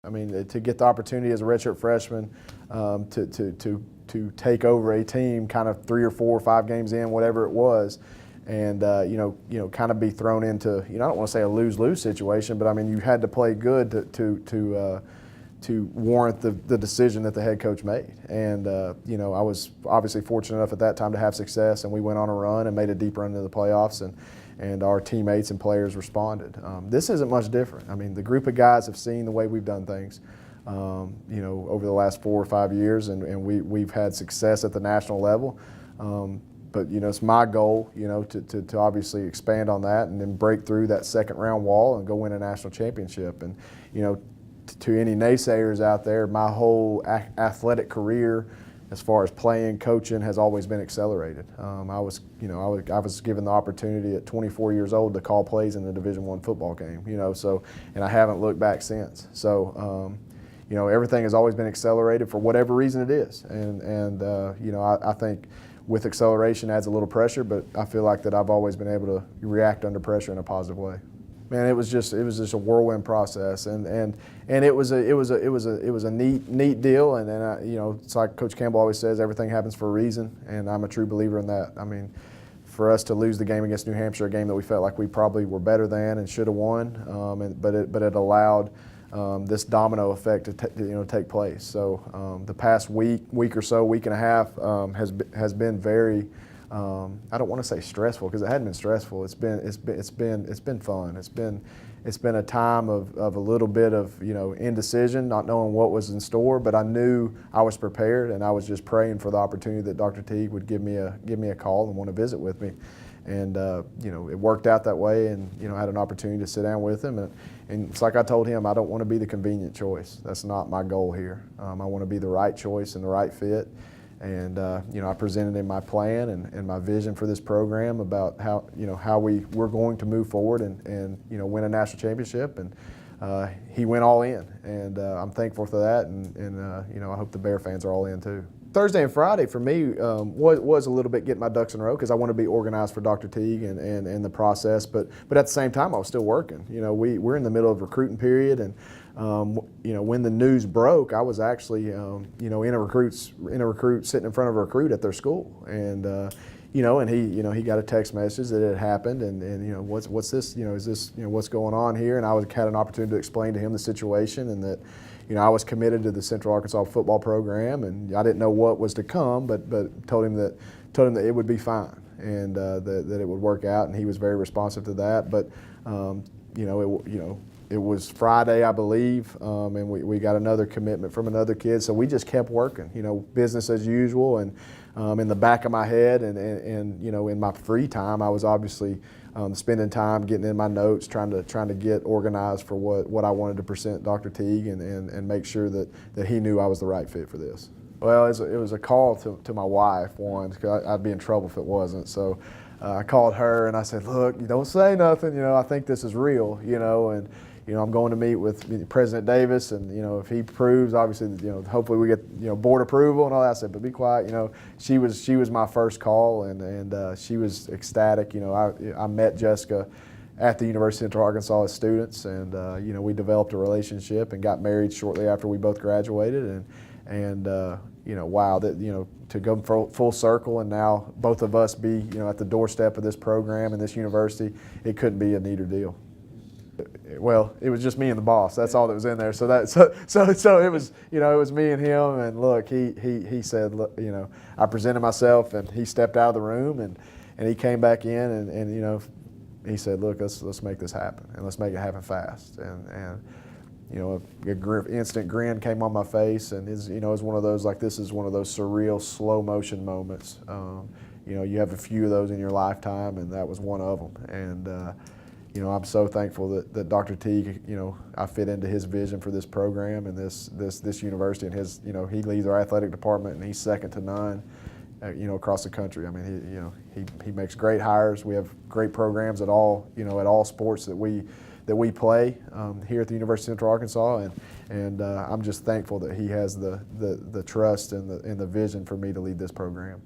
I mean, to get the opportunity as a redshirt freshman to take over a team kind of 3 or 4 or 5 games in, whatever it was, and kind of be thrown into, I don't want to say a lose-lose situation, but I mean, you had to play good to warrant the decision that the head coach made. And I was obviously fortunate enough at that time to have success, and we went on a run and made a deep run into the playoffs, and our teammates and players responded. This isn't much different. I mean, the group of guys have seen the way we've done things, over the last 4 or 5 years, and we've had success at the national level. But it's my goal, to obviously expand on that and then break through that second round wall and go win a national championship. And to any naysayers out there, my whole athletic career, as far as playing, coaching, has always been accelerated. I was given the opportunity at 24 years old to call plays in a Division I football game. And I haven't looked back since. So, everything has always been accelerated for whatever reason it is. And I think with acceleration adds a little pressure, but I feel like that I've always been able to react under pressure in a positive way. Man, it was just a whirlwind process, and it was a neat deal, and it's like Coach Campbell always says, everything happens for a reason, and I'm a true believer in that. I mean, for us to lose the game against New Hampshire, a game that we felt like we probably were better than and should have won, but it allowed this domino effect to take place. So the past week or so, week and a half, has been very. I don't want to say stressful, because it hadn't been stressful. It's been fun. It's been a time of a little bit of indecision, not knowing what was in store. But I knew I was prepared, and I was just praying for the opportunity that Dr. Teague would give me a call and want to visit with me. And it worked out that way, and I had an opportunity to sit down with him. And it's like I told him, I don't want to be the convenient choice. That's not my goal here. I want to be the right choice and the right fit. And I presented him my plan and my vision for this program about how we're going to move forward and win a national championship. And he went all in, and I'm thankful for that. And I hope the Bear fans are all in too. Thursday and Friday for me was a little bit getting my ducks in a row, because I want to be organized for Dr. Teague and the process. But at the same time, I was still working. We're in the middle of recruiting period, and when the news broke, I was actually in a recruit sitting in front of a recruit at their school, and and he got a text message that it had happened, and what's this, is this, what's going on here? And I had an opportunity to explain to him the situation, and that I was committed to the Central Arkansas football program, and I didn't know what was to come, but told him that it would be fine, and that it would work out, and he was very responsive to that. But it was Friday, I believe, and we got another commitment from another kid, so we just kept working, business as usual. And in the back of my head and in my free time, I was obviously spending time getting in my notes, trying to get organized for what I wanted to present Dr. Teague and make sure that he knew I was the right fit for this. Well, it was a call to my wife, because I'd be in trouble if it wasn't. So I called her and I said, look, you don't say nothing, I think this is real, and I'm going to meet with President Davis, and if he approves, obviously, hopefully we get board approval and all that. I said, but be quiet. She was my first call, and she was ecstatic. I met Jessica at the University of Central Arkansas as students, and we developed a relationship and got married shortly after we both graduated, and wow, that to go full circle, and now both of us be at the doorstep of this program and this university, it couldn't be a neater deal. Well, it was just me and the boss. That's all that was in there. So it was, it was me and him. And look, he said, look, I presented myself, and he stepped out of the room, and he came back in, and he said, look, let's make this happen, and let's make it happen fast. And an instant grin came on my face, and it was one of those, like, this is one of those surreal slow motion moments. You have a few of those in your lifetime, and that was one of them. And I'm so thankful that Dr. Teague, I fit into his vision for this program and this university, and his, he leads our athletic department, and he's second to none, across the country. I mean, he makes great hires. We have great programs at all, at all sports that we play here at the University of Central Arkansas, and I'm just thankful that he has the trust and the vision for me to lead this program.